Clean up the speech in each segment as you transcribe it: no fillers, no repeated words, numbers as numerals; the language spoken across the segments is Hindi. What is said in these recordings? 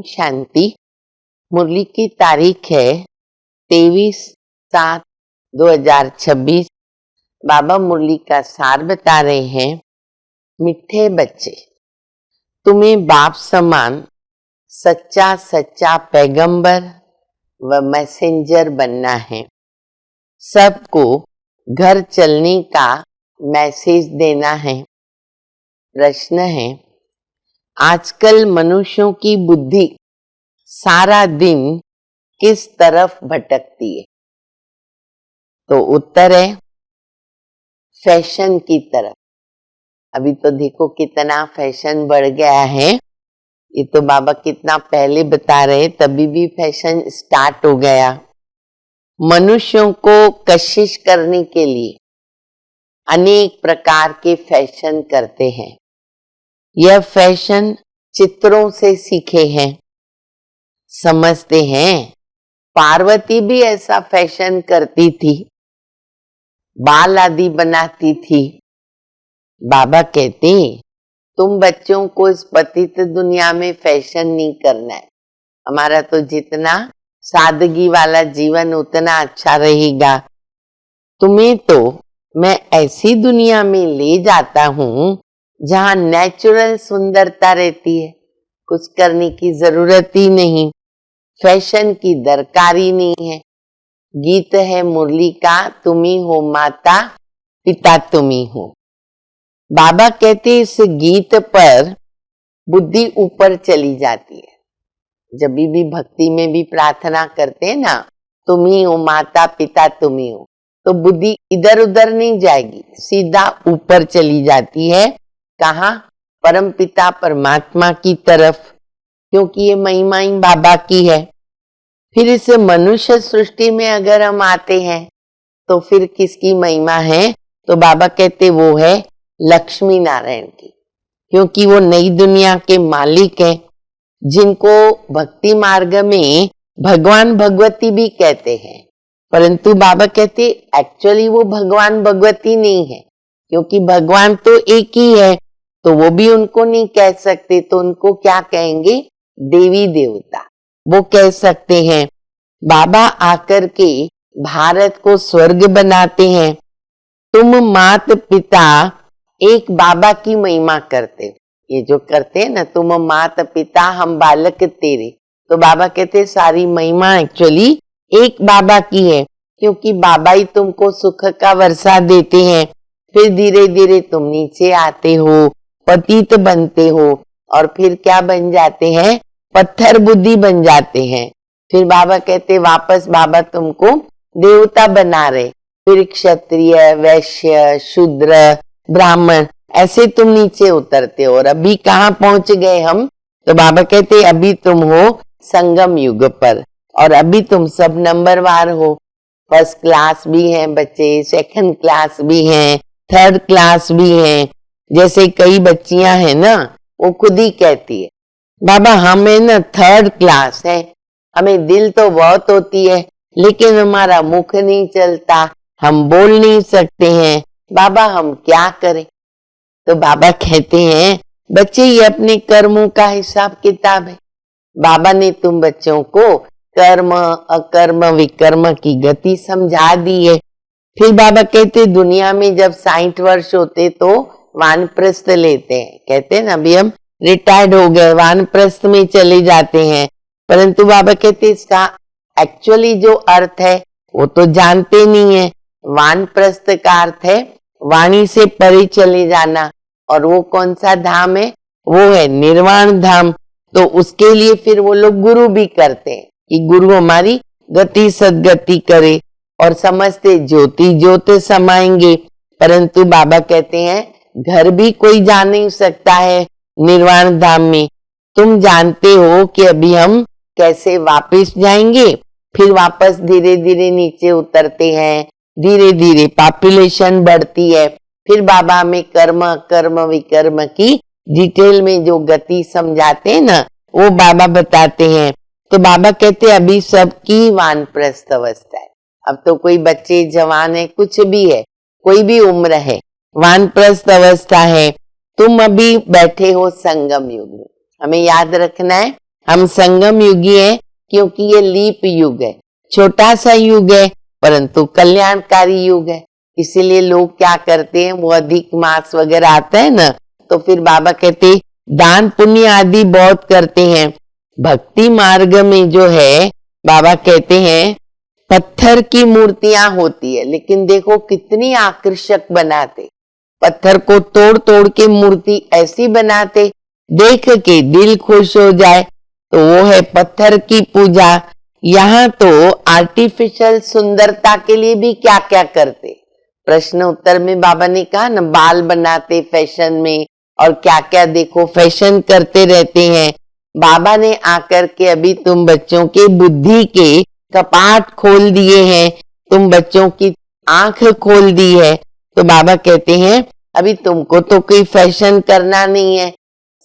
शांति। मुरली की तारीख है 23/7/2026। बाबा मुरली का सार बता रहे हैं। मिठे बच्चे, तुम्हें बाप समान सच्चा पैगंबर व मैसेंजर बनना है। सबको घर चलने का मैसेज देना है। प्रश्न है, आजकल मनुष्यों की बुद्धि सारा दिन किस तरफ भटकती है? तो उत्तर है फैशन की तरफ। अभी तो देखो कितना फैशन बढ़ गया है। ये तो बाबा कितना पहले बता रहे, तभी भी फैशन स्टार्ट हो गया। मनुष्यों को कशिश करने के लिए अनेक प्रकार के फैशन करते हैं। यह फैशन चित्रों से सीखे हैं। समझते हैं पार्वती भी ऐसा फैशन करती थी, बाल आदि बनाती थी। बाबा कहते तुम बच्चों को इस पतित दुनिया में फैशन नहीं करना है। हमारा तो जितना सादगी वाला जीवन उतना अच्छा रहेगा। तुम्हें तो मैं ऐसी दुनिया में ले जाता हूँ जहाँ नेचुरल सुंदरता रहती है। कुछ करने की जरूरत ही नहीं, फैशन की दरकार ही नहीं है। गीत है मुरली का, तुम ही हो माता पिता तुम ही हो। बाबा कहते इस गीत पर बुद्धि ऊपर चली जाती है। जब भी भक्ति में भी प्रार्थना करते हैं ना, तुम ही हो माता पिता तुम ही हो, तो बुद्धि इधर उधर नहीं जाएगी, सीधा ऊपर चली जाती है। कहाँ? परम पिता परमात्मा की तरफ, क्योंकि ये महिमा ही बाबा की है। फिर इस मनुष्य सृष्टि में अगर हम आते हैं तो फिर किसकी महिमा है? तो बाबा कहते वो है लक्ष्मी नारायण की, क्योंकि वो नई दुनिया के मालिक हैं, जिनको भक्ति मार्ग में भगवान भगवती भी कहते हैं। परंतु बाबा कहते एक्चुअली वो भगवान भगवती नहीं है, क्योंकि भगवान तो एक ही है, तो वो भी उनको नहीं कह सकते। तो उनको क्या कहेंगे? देवी देवता वो कह सकते हैं। बाबा आकर के भारत को स्वर्ग बनाते हैं। तुम मात पिता एक बाबा की महिमा करते हो। ये जो करते हैं ना, तुम मात पिता हम बालक तेरे, तो बाबा कहते सारी महिमा एक्चुअली एक बाबा की है, क्योंकि बाबा ही तुमको सुख का वर्षा देते हैं। फिर धीरे धीरे तुम नीचे आते हो, पतित बनते हो, और फिर क्या बन जाते हैं? पत्थर बुद्धि बन जाते हैं। फिर बाबा कहते वापस बाबा तुमको देवता बना रहे। फिर क्षत्रिय, वैश्य, शूद्र, ब्राह्मण, ऐसे तुम नीचे उतरते हो। और अभी कहाँ पहुंच गए हम? तो बाबा कहते अभी तुम हो संगम युग पर, और अभी तुम सब नंबरवार हो। फर्स्ट क्लास भी हैं बच्चे, सेकंड क्लास भी हैं, थर्ड क्लास भी हैं। जैसे कई बच्चियां हैं ना, वो खुद ही कहती है बाबा हमें ना थर्ड क्लास है, हमें दिल तो बहुत होती है लेकिन हमारा मुख नहीं चलता, हम बोल नहीं सकते हैं, बाबा हम क्या करें? तो बाबा कहते हैं बच्चे ये अपने कर्मों का हिसाब किताब है। बाबा ने तुम बच्चों को कर्म अकर्म विकर्म की गति समझा दी है। फिर बाबा कहते दुनिया में जब 60 वर्ष होते तो वानप्रस्थ लेते हैं। कहते हैं ना अभी हम रिटायर्ड हो गए, वानप्रस्थ में चले जाते हैं। परंतु बाबा कहते इसका एक्चुअली जो अर्थ है वो तो जानते नहीं है। वानप्रस्थ का अर्थ है वाणी से परे चले जाना, और वो कौन सा धाम है? वो है निर्वाण धाम। तो उसके लिए फिर वो लोग गुरु भी करते हैं कि गुरु हमारी गति सदगति करे, और समझते ज्योति ज्योति समाएंगे। परंतु बाबा कहते हैं घर भी कोई जा नहीं सकता है निर्वाण धाम में। तुम जानते हो कि अभी हम कैसे वापस जाएंगे। फिर वापस धीरे धीरे नीचे उतरते हैं, धीरे धीरे पॉपुलेशन बढ़ती है। फिर बाबा हमें कर्म कर्म विकर्म की डिटेल में जो गति समझाते हैं ना, वो बाबा बताते हैं। तो बाबा कहते हैं अभी सबकी वानप्रस्थ अवस्था है। अब तो कोई बच्चे जवान है, कुछ भी है, कोई भी उम्र है, वानप्रस्थ अवस्था है। तुम अभी बैठे हो संगम युग में। हमें याद रखना है हम संगम युगी हैं क्योंकि ये लीप युग है, छोटा सा युग है परंतु कल्याणकारी युग है। इसीलिए लोग क्या करते हैं, वो अधिक मास वगैरह आता है ना, तो फिर बाबा कहते दान पुण्य आदि बहुत करते हैं। भक्ति मार्ग में जो है बाबा कहते हैं पत्थर की मूर्तियां होती है, लेकिन देखो कितनी आकर्षक बनाते, पत्थर को तोड़ तोड़ के मूर्ति ऐसी बनाते, देख के दिल खुश हो जाए, तो वो है पत्थर की पूजा। यहाँ तो आर्टिफिशियल सुंदरता के लिए भी क्या क्या करते, प्रश्न उत्तर में बाबा ने कहा ना, बाल बनाते फैशन में, और क्या क्या देखो फैशन करते रहते हैं। बाबा ने आकर के अभी तुम बच्चों के बुद्धि के कपाट खोल दिए हैं, तुम बच्चों की आंख खोल दी है, तो बाबा कहते हैं अभी तुमको तो कोई फैशन करना नहीं है,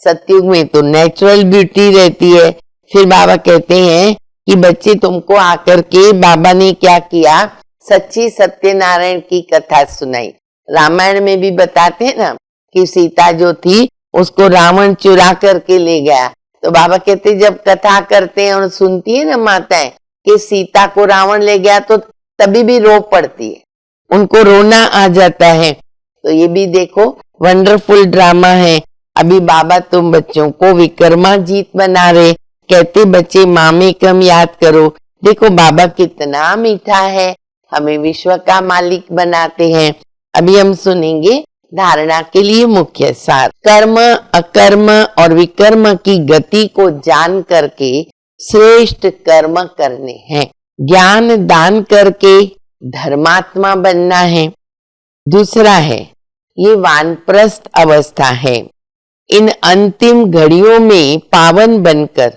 सतयुग में तो नेचुरल ब्यूटी रहती है। फिर बाबा कहते हैं कि बच्चे तुमको आकर के बाबा ने क्या किया, सच्ची सत्यनारायण की कथा सुनाई। रामायण में भी बताते हैं ना कि सीता जो थी उसको रावण चुरा करके ले गया, तो बाबा कहते जब कथा करते हैं और सुनती है ना माताएं कि सीता को रावण ले गया, तो तभी भी रो पड़ती है, उनको रोना आ जाता है। तो ये भी देखो वंडरफुल ड्रामा है। अभी बाबा तुम बच्चों को विक्रमाजीत बना रहे, कहते बच्चे मामे कम याद करो। देखो बाबा कितना मीठा है, हमें विश्व का मालिक बनाते हैं। अभी हम सुनेंगे धारणा के लिए मुख्य सार। कर्म अकर्म और विकर्म की गति को जान करके श्रेष्ठ कर्म करने हैं, ज्ञान दान करके धर्मात्मा बनना है। दूसरा है ये वानप्रस्थ अवस्था है, इन अंतिम घड़ियों में पावन बनकर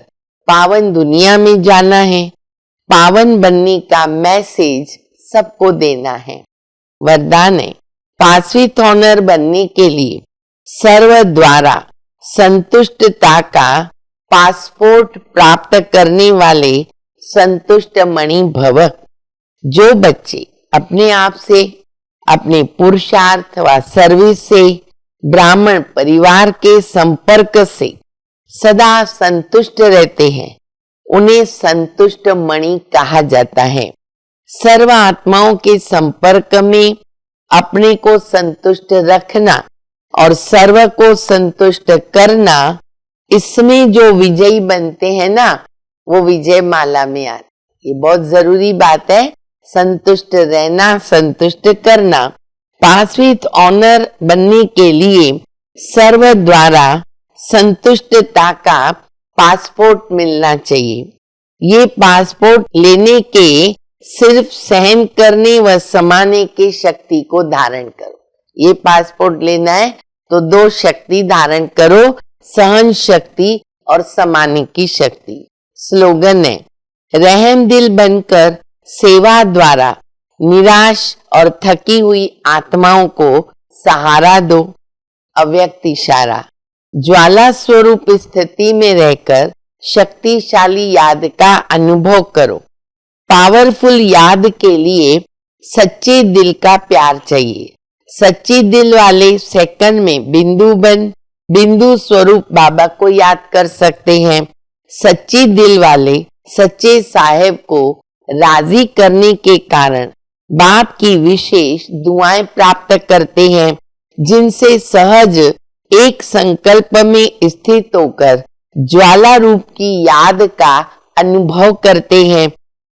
पावन दुनिया में जाना है, पावन बनने का मैसेज सबको देना है। वरदान है पासवीं ऑनर बनने के लिए सर्व द्वारा संतुष्टता का पासपोर्ट प्राप्त करने वाले संतुष्ट मणि भव। जो बच्चे अपने आप से, अपने पुरुषार्थ व सर्विस से, ब्राह्मण परिवार के संपर्क से सदा संतुष्ट रहते हैं, उन्हें संतुष्ट मणि कहा जाता है। सर्व आत्माओं के संपर्क में अपने को संतुष्ट रखना और सर्व को संतुष्ट करना, इसमें जो विजयी बनते हैं ना, वो विजय माला में आते। ये बहुत जरूरी बात है, संतुष्ट रहना, संतुष्ट करना। पासवीं ऑनर बनने के लिए सर्व द्वारा संतुष्टता का पासपोर्ट मिलना चाहिए। ये पासपोर्ट लेने के सिर्फ सहन करने व समाने की शक्ति को धारण करो। ये पासपोर्ट लेना है तो दो शक्ति धारण करो, सहन शक्ति और समाने की शक्ति। स्लोगन है रहम दिल बनकर सेवा द्वारा निराश और थकी हुई आत्माओं को सहारा दो। अव्यक्त इशारा ज्वाला स्वरूप स्थिति में रहकर शक्तिशाली याद का अनुभव करो। पावरफुल याद के लिए सच्चे दिल का प्यार चाहिए। सच्चे दिल वाले सेकंड में बिंदु स्वरूप बाबा को याद कर सकते हैं। सच्चे दिल वाले सच्चे साहेब को राजी करने के कारण बाप की विशेष दुआएं प्राप्त करते हैं, जिनसे सहज एक संकल्प में स्थित होकर ज्वाला रूप की याद का अनुभव करते हैं।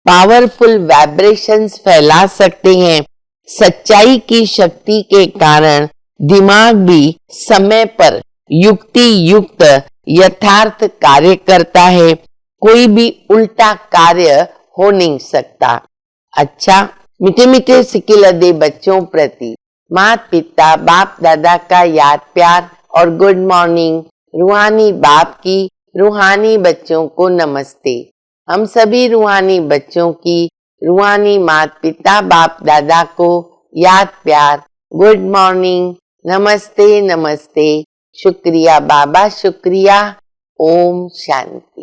पावरफुल वाइब्रेशंस फैला सकते हैं। सच्चाई की शक्ति के कारण दिमाग भी समय पर युक्ति युक्त यथार्थ कार्य करता है। कोई भी उल्टा कार्य हो नहीं सकता। अच्छा, मीठे मीठे सिकिल दे बच्चों प्रति माता पिता बाप दादा का याद प्यार और गुड मॉर्निंग। रूहानी बाप की रूहानी बच्चों को नमस्ते। हम सभी रूहानी बच्चों की रूहानी माता पिता बाप दादा को याद प्यार, गुड मॉर्निंग, नमस्ते नमस्ते, शुक्रिया बाबा शुक्रिया। ओम शांति।